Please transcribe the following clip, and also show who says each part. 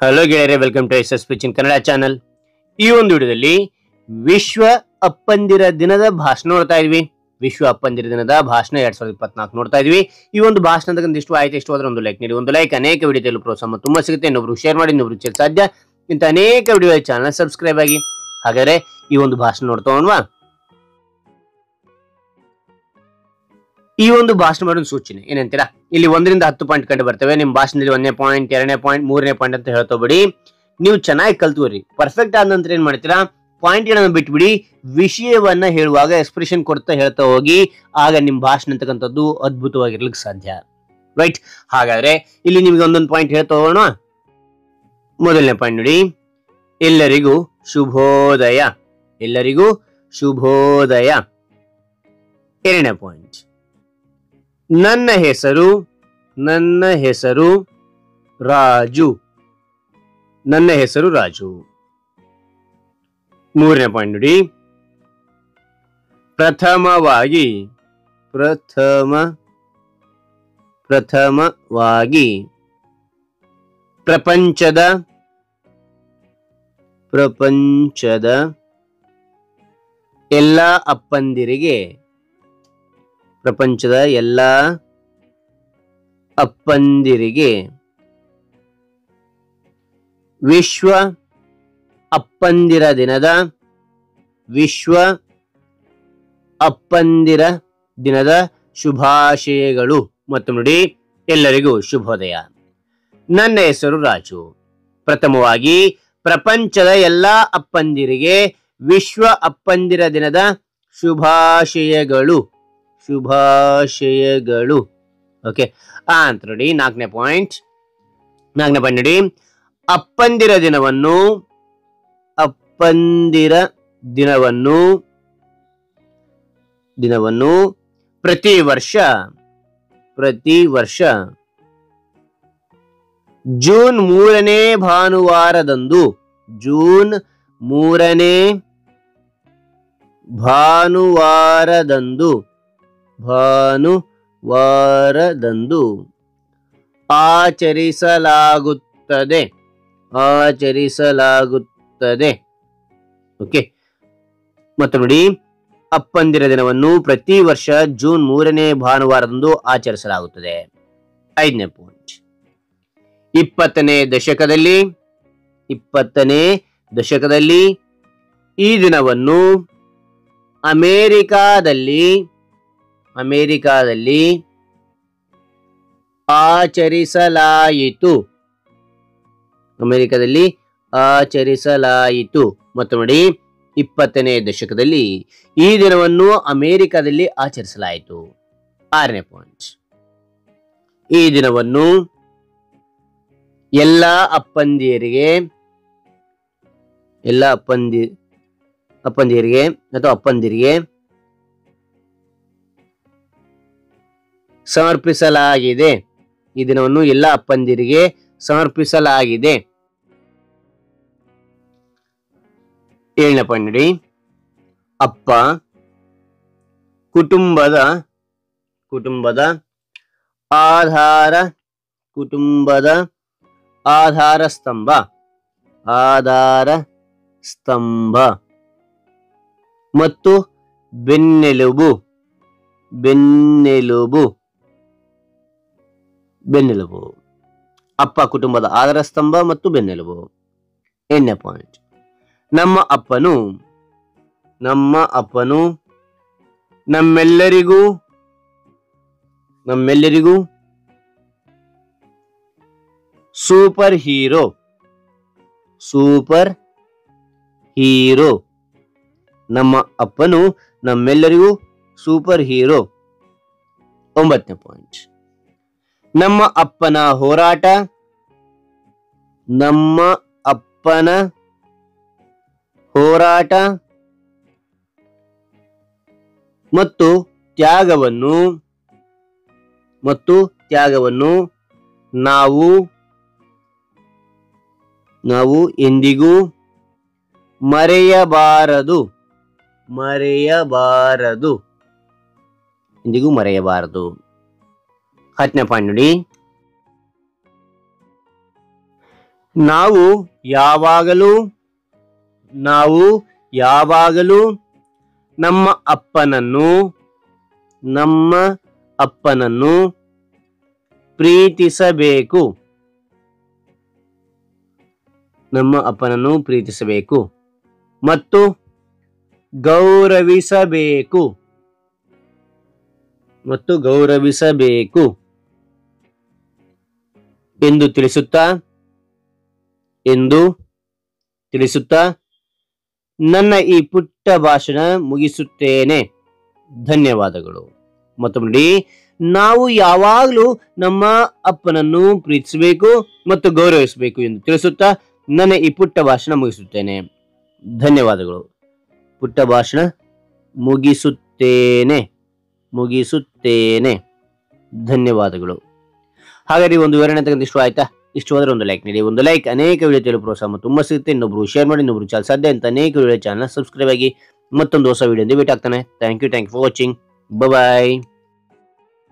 Speaker 1: Hello ಗೆಳೆಯರೆ, welcome to S S ಪಿಚಿನ್ Kannada channel. ಈ ಒಂದು ವಿಡಿಯೋದಲ್ಲಿ ವಿಶ್ವ ಅಪ್ಪಂದಿರ ದಿನದ ಭಾಷಣ ನೋಡ್ತಾ ಇದ್ವಿ. ವಿಶ್ವ ಅಪ್ಪಂದಿರ ದಿನದ ಭಾಷಣ 2024 ನೋಡ್ತಾ ಇದ್ವಿ. ಈ ಒಂದು ಭಾಷಣದ ಇಷ್ಟು ಆಯ್ತು, ಇಷ್ಟು ಹೋದ್ರೆ ಒಂದು ಲೈಕ್ ನೀಡಿ. ಒಂದು ಲೈಕ್ ಅನೇಕ ವಿಡಿಯೋದಲ್ಲಿ ಪ್ರೋತ್ಸಾಹ ತುಂಬಾ ಸಿಗುತ್ತೆ. ಇನ್ನೊಬ್ರು ಶೇರ್ ಮಾಡಿ, ಇನ್ನೊಬ್ರು ಸಾಧ್ಯ. ಇಂಥ ಅನೇಕ ವಿಡಿಯೋ ಚಾನಲ್ ಸಬ್ಸ್ಕ್ರೈಬ್ ಆಗಿ. ಹಾಗಾದ್ರೆ ಈ ಒಂದು ಭಾಷಣ ನೋಡ್ತಾ ಹೋಗೋಣವಾ? ಈ ಒಂದು ಭಾಷಣ ಮಾಡೋ ಸೂಚನೆ ಏನಂತೀರಾ? ಇಲ್ಲಿ 1 ರಿಂದ 10 ಪಾಯಿಂಟ್ ಕಂಡು ಬರ್ತವೆ. ನಿಮ್ ಭಾಷಣದಲ್ಲಿ 1ನೇ ಪಾಯಿಂಟ್, 2ನೇ ಪಾಯಿಂಟ್, 3ನೇ ಪಾಯಿಂಟ್ ಅಂತ ಹೇಳ್ತೋಬಿಡಿ. ನೀವು ಚೆನ್ನಾಗಿ ಕಲ್ತ್ಕೋರಿ. ಪರ್ಫೆಕ್ಟ್ ಆದ ನಂತರ ಏನ್ ಮಾಡ್ತೀರಾ, ಪಾಯಿಂಟ್ ಗಳನ್ನ ಬಿಟ್ಬಿಡಿ. ವಿಷಯವನ್ನ ಹೇಳುವಾಗ ಎಕ್ಸ್ಪ್ರೆಷನ್ ಕೊಡ್ತಾ ಹೇಳ್ತಾ ಹೋಗಿ. ಆಗ ನಿಮ್ ಭಾಷಣ ಅಂತಕ್ಕಂಥದ್ದು ಅದ್ಭುತವಾಗಿರ್ಲಿಕ್ಕೆ ಸಾಧ್ಯ. ರೈಟ್? ಹಾಗಾದ್ರೆ ಇಲ್ಲಿ ನಿಮ್ಗೆ ಒಂದೊಂದು ಪಾಯಿಂಟ್ ಹೇಳ್ತಾ ಹೋಗೋಣ. ಮೊದಲನೇ ಪಾಯಿಂಟ್ ನೋಡಿ, ಎಲ್ಲರಿಗೂ ಶುಭೋದಯ. ಎಲ್ಲರಿಗೂ ಶುಭೋದಯ. 2ನೇ ಪಾಯಿಂಟ್, ನನ್ನ ಹೆಸರು ರಾಜು. ನನ್ನ ಹೆಸರು ರಾಜು. 3ನೇ ಪಾಯಿಂಟ್ ನೋಡಿ, ಪ್ರಥಮವಾಗಿ ಪ್ರಪಂಚದ ಎಲ್ಲ ಅಪ್ಪಂದಿರಿಗೆ ವಿಶ್ವ ಅಪ್ಪಂದಿರ ದಿನದ ಶುಭಾಶಯಗಳು. ಮತ್ತು ನೋಡಿ, ಎಲ್ಲರಿಗೂ ಶುಭೋದಯ. ನನ್ನ ಹೆಸರು ರಾಜು. ಪ್ರಥಮವಾಗಿ ಪ್ರಪಂಚದ ಎಲ್ಲಾ ಅಪ್ಪಂದಿರಿಗೆ ವಿಶ್ವ ಅಪ್ಪಂದಿರ ದಿನದ ಶುಭಾಶಯಗಳು. ಓಕೆ, ಅಂತ ನೋಡಿ. 4ನೇ ಪಾಯಿಂಟ್ ನೋಡಿ, ಅಪ್ಪಂದಿರ ದಿನವನ್ನು ಪ್ರತಿ ವರ್ಷ ಜೂನ್ 3ನೇ ಭಾನುವಾರದಂದು ಆಚರಿಸಲಾಗುತ್ತದೆ. ಓಕೆ, ಮತ್ತು ನೋಡಿ, ಅಪ್ಪಂದಿರ ದಿನವನ್ನು ಪ್ರತಿ ವರ್ಷ ಜೂನ್ 3ನೇ ಭಾನುವಾರದಂದು ಆಚರಿಸಲಾಗುತ್ತದೆ. 5ನೇ ಪಾಯಿಂಟ್, 20ನೇ ದಶಕದಲ್ಲಿ ಈ ದಿನವನ್ನು ಅಮೆರಿಕಾದಲ್ಲಿ ಆಚರಿಸಲಾಯಿತು. ಮತ್ತು ನೋಡಿ, 20ನೇ ದಶಕದಲ್ಲಿ ಈ ದಿನವನ್ನು ಅಮೆರಿಕದಲ್ಲಿ ಆಚರಿಸಲಾಯಿತು. 6ನೇ ಪಾಯಿಂಟ್, ಈ ದಿನವನ್ನು ಎಲ್ಲ ಅಪ್ಪಂದಿರಿಗೆ ಸಮರ್ಪಿಸಲಾಗಿದೆ. ಈ ದಿನವನ್ನು ಎಲ್ಲ ಅಪ್ಪಂದಿರಿಗೆ ಸಮರ್ಪಿಸಲಾಗಿದೆ. 7ನೇ ಪಾಯಿಂಟ್ ನೋಡಿ, ಅಪ್ಪ ಕುಟುಂಬದ ಆಧಾರ ಸ್ತಂಭ ಮತ್ತು ಬೆನ್ನೆಲುಬು. ಅಪ್ಪ ಕುಟುಂಬದ ಆಧಾರ ಸ್ತಂಭ ಮತ್ತು ಬೆನ್ನೆಲುಬು. 8ನೇ ಪಾಯಿಂಟ್, ನಮ್ಮ ಅಪ್ಪನು ನಮ್ಮೆಲ್ಲರಿಗೂ ಸೂಪರ್ ಹೀರೋ. ನಮ್ಮ ಅಪ್ಪನು ನಮ್ಮೆಲ್ಲರಿಗೂ ಸೂಪರ್ ಹೀರೋ. 9ನೇ ಪಾಯಿಂಟ್, ನಮ್ಮ ಅಪ್ಪನ ಹೋರಾಟ ಮತ್ತು ತ್ಯಾಗವನ್ನು ನಾವು ಎಂದಿಗೂ ಮರೆಯಬಾರದು. 10ನೇ ಪಾಯಿಂಟ್ ನೋಡಿ, ನಾವು ಯಾವಾಗಲೂ ನಮ್ಮ ಅಪ್ಪನನ್ನು ಪ್ರೀತಿಸಬೇಕು. ಮತ್ತು ಗೌರವಿಸಬೇಕು ಎಂದು ತಿಳಿಸುತ್ತಾ ನನ್ನ ಈ ಪುಟ್ಟ ಭಾಷಣ ಮುಗಿಸುತ್ತೇನೆ. ಧನ್ಯವಾದಗಳು. ಮತ್ತೊಮ್ಮೆ ನಾವು ಯಾವಾಗಲೂ ನಮ್ಮ ಅಪ್ಪನನ್ನು ಪ್ರೀತಿಸಬೇಕು ಮತ್ತು ಗೌರವಿಸಬೇಕು ಎಂದು ತಿಳಿಸುತ್ತಾ ನನ್ನ ಈ ಪುಟ್ಟ ಭಾಷಣ ಮುಗಿಸುತ್ತೇನೆ. ಧನ್ಯವಾದಗಳು. ಪುಟ್ಟ ಭಾಷಣ ಮುಗಿಸುತ್ತೇನೆ. ಧನ್ಯವಾದಗಳು. ಹಾಗಾದ್ರೆ ಒಂದು ವಿವರಣೆ ತಗೊಂಡು ಇಷ್ಟ ಆಯ್ತಾ? ಇಷ್ಟವಾದ್ರೆ ಒಂದು ಲೈಕ್ ನೀಡಿ. ಒಂದು ಲೈಕ್ ಅನೇಕ ವಿಡಿಯೋ ತಿಳಿಯಲು ಪ್ರೋತ್ಸಾಹ ತುಂಬ ಸಿಗುತ್ತೆ. ಇನ್ನೊಬ್ರು ಶೇರ್ ಮಾಡಿ, ಇನ್ನೊಬ್ರು ಚಾನಲ್ ಸಾಧ್ಯ ಅಂತ ಅನೇಕ ವಿಡಿಯೋ ಚಾನಲ್ ಸಬ್ಸ್ಕ್ರೈಬ್ ಆಗಿ ಮತ್ತೊಂದು ಹೊಸ ವಿಡಿಯೋ ಭೇಟಿ ಆಗ್ತಾನೆ. Thank you for watching. Bye.